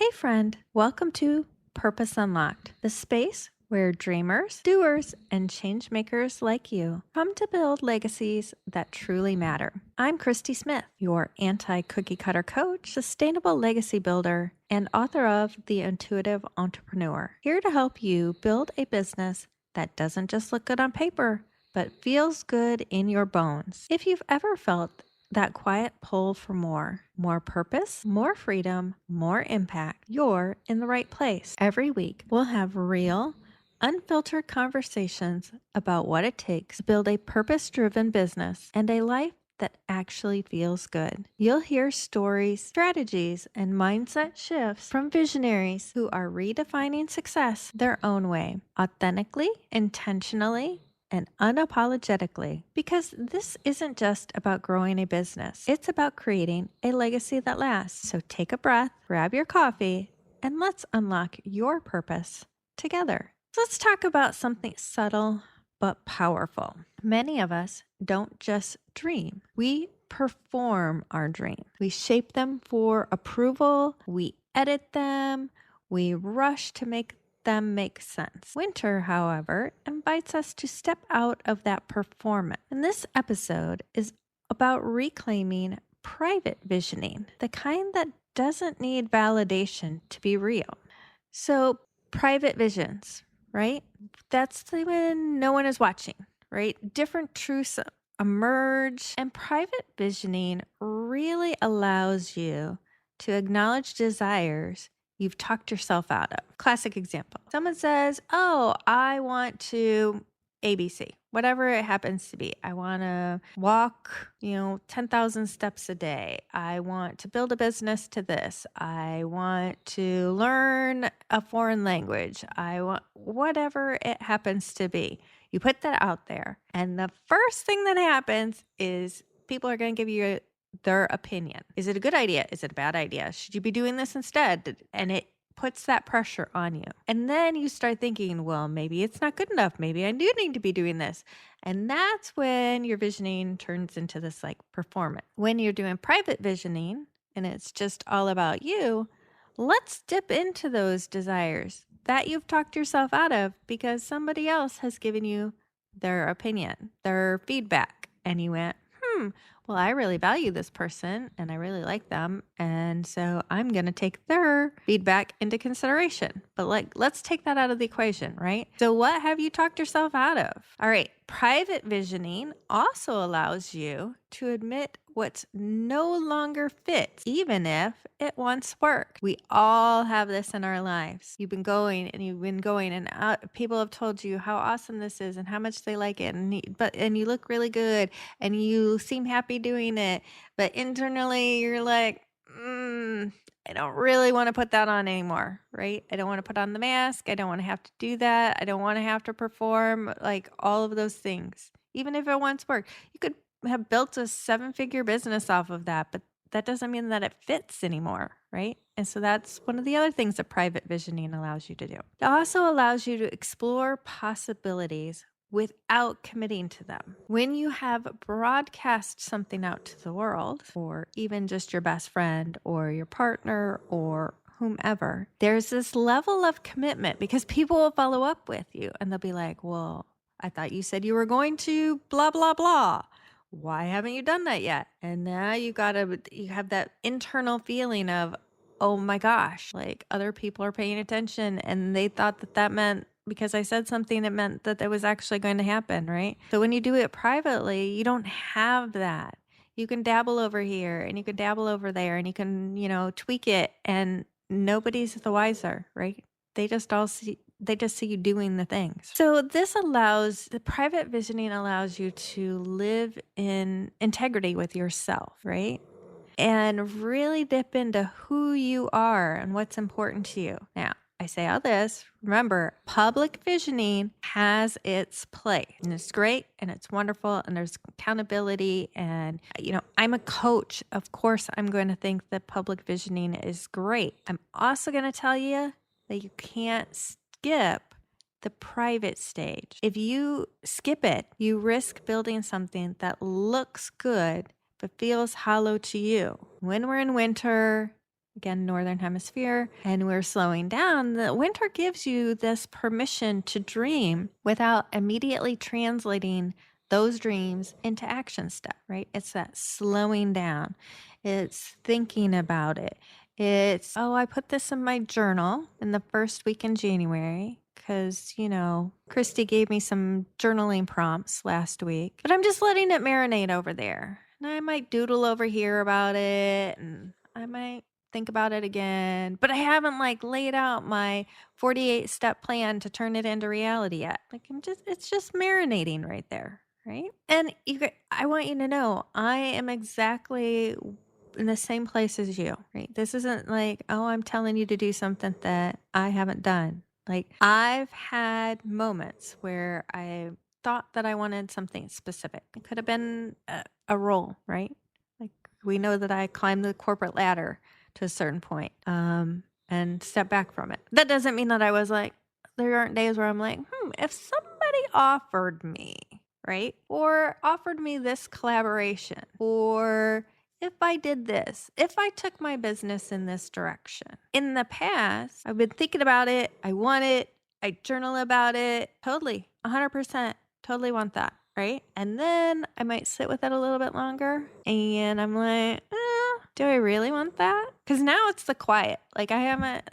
Hey, friend, welcome to Purpose Unlocked, the space where dreamers, doers, and changemakers like you come to build legacies that truly matter. I'm Christy Smith, your anti cookie cutter coach, sustainable legacy builder, and author of The Intuitive Entrepreneur, here to help you build a business that doesn't just look good on paper, but feels good in your bones. If you've ever felt that quiet pull for more purpose, more freedom, more impact, you're in the right place. Every week, we'll have real, unfiltered conversations about what it takes to build a purpose-driven business and a life that actually feels good. You'll hear stories, strategies, and mindset shifts from visionaries who are redefining success their own way, authentically, intentionally, and unapologetically, because this isn't just about growing a business. It's about creating a legacy that lasts. So take a breath, grab your coffee, and let's unlock your purpose together. So let's talk about something subtle but powerful. Many of us don't just dream. We perform our dreams. We shape them for approval. We edit them. We rush to make them make sense. Winter, however, invites us to step out of that performance. And this episode is about reclaiming private visioning, the kind that doesn't need validation to be real. So, private visions, right? That's when no one is watching, right? Different truths emerge, and private visioning really allows you to acknowledge desires you've talked yourself out of. Classic example. Someone says, "Oh, I want to ABC, whatever it happens to be. I want to walk, 10,000 steps a day. I want to build a business to this. I want to learn a foreign language. I want whatever it happens to be." You put that out there, and the first thing that happens is people are going to give you their opinion. Is it a good idea? Is it a bad idea? Should you be doing this instead? And it puts that pressure on you. And then you start thinking, well, maybe it's not good enough. Maybe I do need to be doing this. And that's when your visioning turns into this like performance. When you're doing private visioning and it's just all about you, let's dip into those desires that you've talked yourself out of because somebody else has given you their opinion, their feedback. And you went, well, I really value this person and I really like them. And so I'm going to take their feedback into consideration. But let's take that out of the equation, right? So what have you talked yourself out of? All right. Private visioning also allows you to admit what's no longer fits, even if it once worked. We all have this in our lives. You've been going and people have told you how awesome this is and how much they like it, and you look really good and you seem happy doing it, but internally you're like, I don't really want to put that on anymore, right? I don't want to put on the mask. I don't want to have to do that. I don't want to have to perform, like all of those things. Even if it once worked, you could have built a 7-figure business off of that, but that doesn't mean that it fits anymore, right? And so that's one of the other things that private visioning allows you to do. It also allows you to explore possibilities without committing to them. When you have broadcast something out to the world, or even just your best friend or your partner or whomever, there's this level of commitment because people will follow up with you and they'll be like, well, I thought you said you were going to blah, blah, blah. Why haven't you done that yet? And now you have that internal feeling of, oh my gosh, like other people are paying attention and they thought that meant because I said something, it meant that was actually going to happen, right? So when you do it privately, you don't have that. You can dabble over here and you can dabble over there and you can, tweak it and nobody's the wiser, right? They just see you doing the things. So the private visioning allows you to live in integrity with yourself, right? And really dip into who you are and what's important to you. Now, I say all this, remember, public visioning has its place and it's great and it's wonderful and there's accountability and, I'm a coach. Of course, I'm going to think that public visioning is great. I'm also going to tell you that you can't skip the private stage. If you skip it, you risk building something that looks good but feels hollow to you. When we're in winter, again, Northern Hemisphere, and we're slowing down. The winter gives you this permission to dream without immediately translating those dreams into action step, right? It's that slowing down. It's thinking about it. It's, oh, I put this in my journal in the first week in January because, Christy gave me some journaling prompts last week, but I'm just letting it marinate over there. And I might doodle over here about it, and I might think about it again, but I haven't laid out my 48-step plan to turn it into reality yet. It's just marinating right there. Right. And I want you to know, I am exactly in the same place as you, right? This isn't like, oh, I'm telling you to do something that I haven't done. I've had moments where I thought that I wanted something specific. It could have been a role, right? We know that I climbed the corporate ladder to a certain point, and stepped back from it. That doesn't mean that I was there aren't days where I'm like, if somebody offered me, right? Or offered me this collaboration, or if I did this, if I took my business in this direction. In the past, I've been thinking about it. I want it. I journal about it. Totally, 100%. Totally want that. Right. And then I might sit with it a little bit longer and I'm like, do I really want that? Because now it's the quiet. I haven't,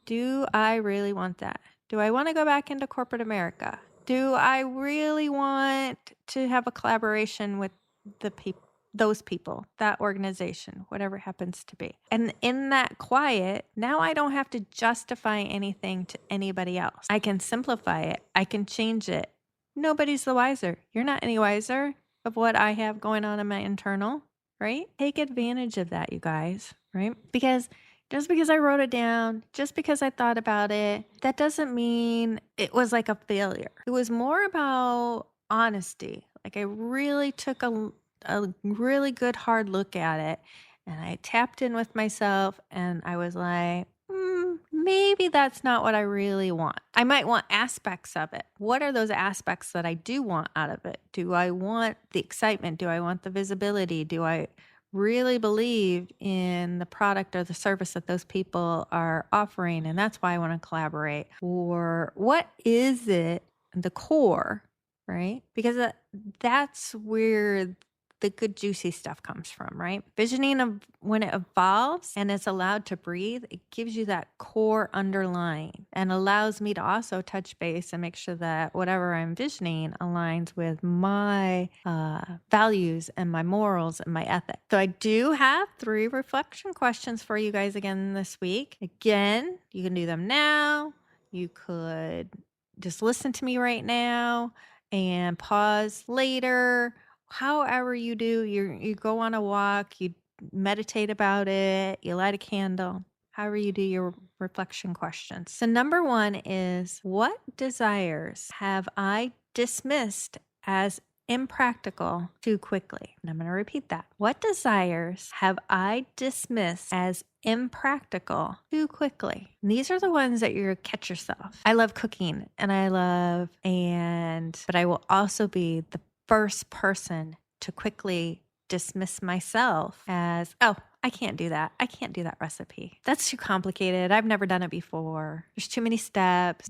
do I really want that? Do I want to go back into corporate America? Do I really want to have a collaboration with those people, that organization, whatever it happens to be? And in that quiet, now I don't have to justify anything to anybody else. I can simplify it. I can change it. Nobody's the wiser. You're not any wiser of what I have going on in my internal, right? Take advantage of that, you guys, right? Because just because I wrote it down, just because I thought about it, that doesn't mean it was like a failure. It was more about honesty. I really took a really good hard look at it, and I tapped in with myself, and I was like, maybe that's not what I really want. I might want aspects of it. What are those aspects that I do want out of it? Do I want the excitement? Do I want the visibility? Do I really believe in the product or the service that those people are offering? And that's why I want to collaborate. Or what is it, the core, right? Because that's where the good juicy stuff comes from, right? Visioning of when it evolves and it's allowed to breathe, it gives you that core underlying and allows me to also touch base and make sure that whatever I'm visioning aligns with my values and my morals and my ethics. So I do have 3 reflection questions for you guys again this week. Again, you can do them now. You could just listen to me right now and pause later. However you do, you go on a walk, you meditate about it, you light a candle, however you do your reflection questions. So number 1 is, what desires have I dismissed as impractical too quickly? And I'm going to repeat that. What desires have I dismissed as impractical too quickly? And these are the ones that you're catch yourself. I love cooking but I will also be the first person to quickly dismiss myself as, oh, I can't do that. I can't do that recipe. That's too complicated. I've never done it before. There's too many steps.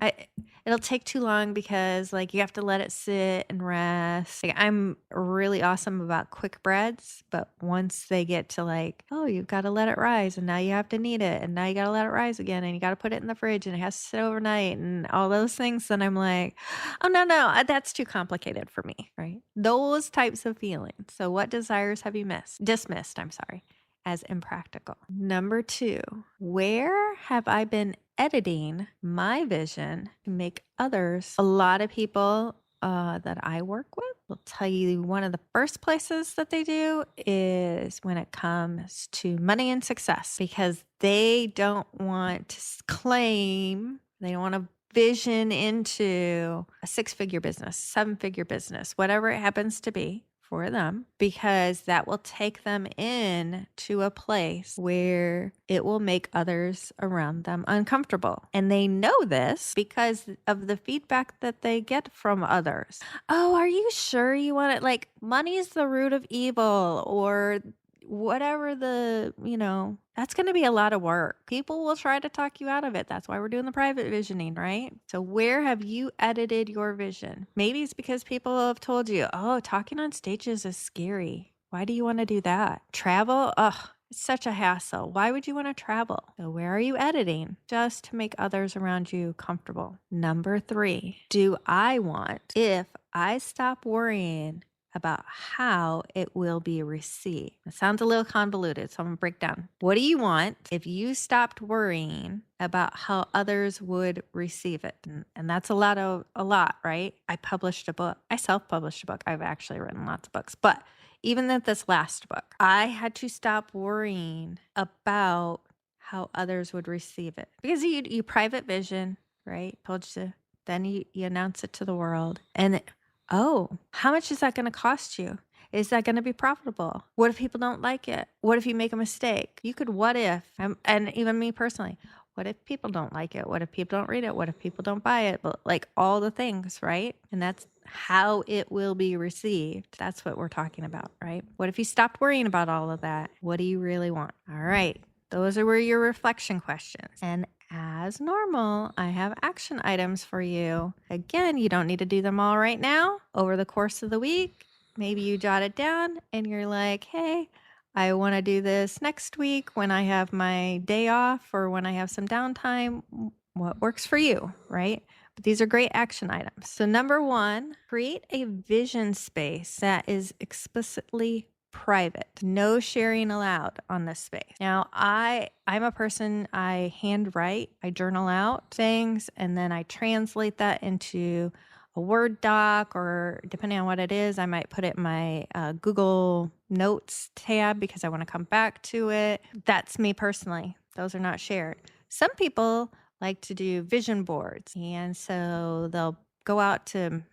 It'll take too long because you have to let it sit and rest. I'm really awesome about quick breads, but once they get to oh, you've got to let it rise and now you have to knead it and now you got to let it rise again and you got to put it in the fridge and it has to sit overnight and all those things, then I'm like, oh, no, that's too complicated for me, right? Those types of feelings. So what desires have you dismissed, as impractical? Number 2, where have I been editing my vision to make others? A lot of people that I work with will tell you one of the first places that they do is when it comes to money and success, because they don't want to claim, they don't want to vision into a 6-figure business, 7-figure business, whatever it happens to be for them, because that will take them in to a place where it will make others around them uncomfortable. And they know this because of the feedback that they get from others. Oh, are you sure you want it? Money is the root of evil, or whatever that's going to be a lot of work. People will try to talk you out of it. That's why we're doing the private visioning, right? So where have you edited your vision? Maybe it's because people have told you, oh, talking on stages is scary. Why do you want to do that? Travel? Ugh. It's such a hassle. Why would you want to travel? So where are you editing? Just to make others around you comfortable. Number 3, do I want, if I stop worrying about how it will be received. It sounds a little convoluted, so I'm gonna break down. What do you want if you stopped worrying about how others would receive it? And that's a lot, right? I published a book. I self-published a book. I've actually written lots of books, but even at this last book, I had to stop worrying about how others would receive it, because you private vision, right? Told you. Then you announce it to the world, and oh, how much is that going to cost you? Is that going to be profitable? What if people don't like it? What if you make a mistake? You could what if, and even me personally, what if people don't like it? What if people don't read it? What if people don't buy it? But like all the things, right? And that's how it will be received. That's what we're talking about, right? What if you stopped worrying about all of that? What do you really want? All right. Those are your reflection questions. And as normal, I have action items for you. Again, you don't need to do them all right now. Over the course of the week, maybe you jot it down and you're like, hey, I want to do this next week when I have my day off or when I have some downtime. What works for you, right? But these are great action items. So number 1, create a vision space that is explicitly private. No sharing allowed on this space. Now, I'm a person, I handwrite, I journal out things, and then I translate that into a Word doc, or depending on what it is, I might put it in my Google Notes tab because I want to come back to it. That's me personally. Those are not shared. Some people like to do vision boards, and so they'll go out to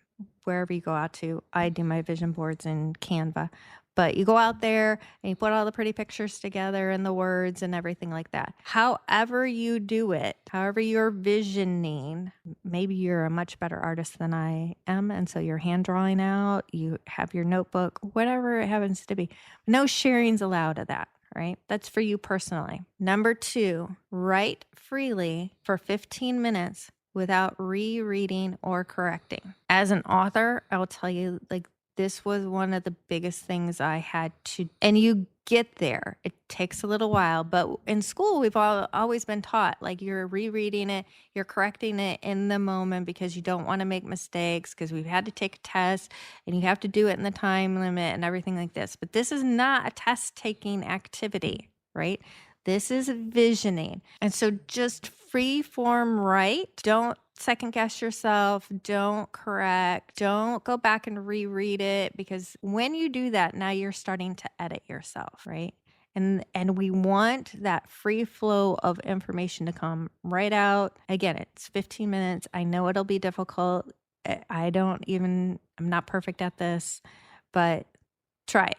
wherever you go out to. I do my vision boards in Canva. But you go out there and you put all the pretty pictures together and the words and everything like that. However you do it, however you're visioning, maybe you're a much better artist than I am, and so you're hand drawing out, you have your notebook, whatever it happens to be. No sharing's allowed of that, right? That's for you personally. Number 2, write freely for 15 minutes without rereading or correcting. As an author, I'll tell you, like, this was one of the biggest things I had to, and you get there. It takes a little while, but in school, we've always been taught, like, you're rereading it, you're correcting it in the moment because you don't want to make mistakes, because we've had to take a test and you have to do it in the time limit and everything like this. But this is not a test taking activity, right? This is visioning. And so just free form write. Don't second guess yourself. Don't correct. Don't go back and reread it, because when you do that, now you're starting to edit yourself, right? And we want that free flow of information to come right out. Again, it's 15 minutes. I know it'll be difficult. I'm not perfect at this, but try it.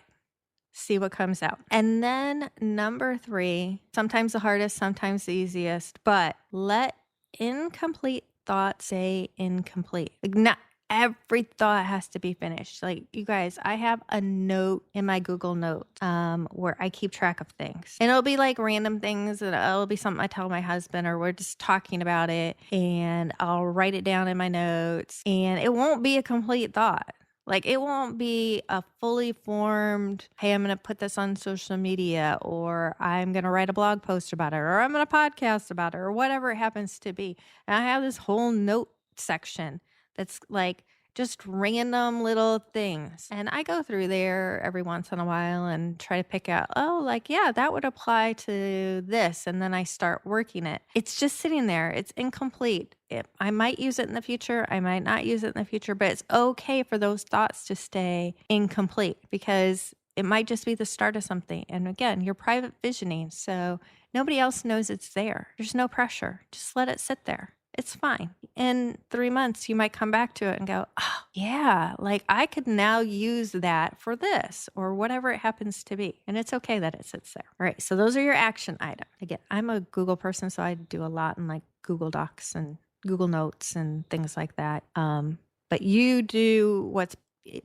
See what comes out. And then number 3, sometimes the hardest, sometimes the easiest, but let incomplete thoughts stay incomplete. Like, not every thought has to be finished. Like, you guys, I have a note in my Google Notes where I keep track of things. And it'll be like random things, and it'll be something I tell my husband, or we're just talking about it, and I'll write it down in my notes, and it won't be a complete thought. Like, it won't be a fully formed, hey, I'm going to put this on social media, or I'm going to write a blog post about it, or I'm going to podcast about it, or whatever it happens to be. And I have this whole note section that's like just random little things. And I go through there every once in a while and try to pick out, oh, like, yeah, that would apply to this. And then I start working it. It's just sitting there. It's incomplete. I might use it in the future. I might not use it in the future, but it's okay for those thoughts to stay incomplete, because it might just be the start of something. And again, you're private visioning, so nobody else knows it's there. There's no pressure. Just let it sit there. It's fine. In 3 months, you might come back to it and go, oh, yeah, like, I could now use that for this, or whatever it happens to be. And it's okay that it sits there. All right. So those are your action items. Again, I'm a Google person, so I do a lot in like Google Docs and Google Notes and things like that. But you do what's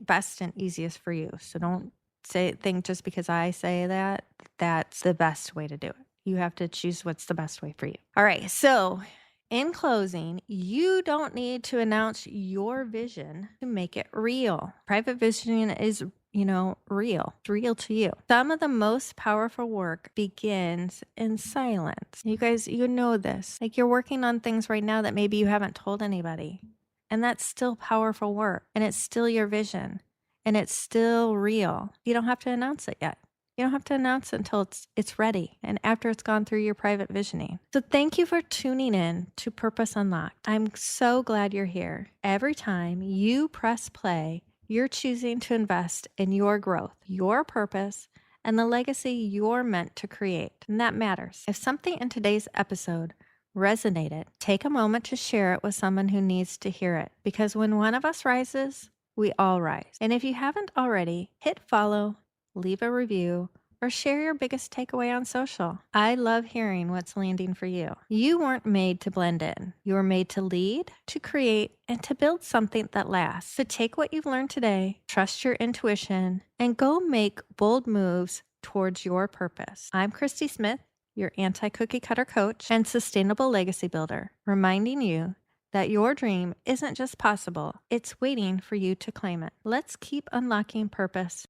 best and easiest for you. So don't think just because I say that, that's the best way to do it. You have to choose what's the best way for you. All right. So in closing, you don't need to announce your vision to make it real. Private visioning is real. It's real to you. Some of the most powerful work begins in silence. You guys, you know this. Like you're working on things right now that maybe you haven't told anybody. And that's still powerful work. And it's still your vision. And it's still real. You don't have to announce it yet. You don't have to announce it until it's ready and after it's gone through your private visioning. So thank you for tuning in to Purpose Unlocked. I'm so glad you're here. Every time you press play, you're choosing to invest in your growth, your purpose, and the legacy you're meant to create. And that matters. If something in today's episode resonated, take a moment to share it with someone who needs to hear it. Because when one of us rises, we all rise. And if you haven't already, hit follow, leave a review, or share your biggest takeaway on social. I love hearing what's landing for you. You weren't made to blend in. You were made to lead, to create, and to build something that lasts. So take what you've learned today, trust your intuition, and go make bold moves towards your purpose. I'm Christy Smith, your anti-cookie cutter coach and sustainable legacy builder, reminding you that your dream isn't just possible, it's waiting for you to claim it. Let's keep unlocking purpose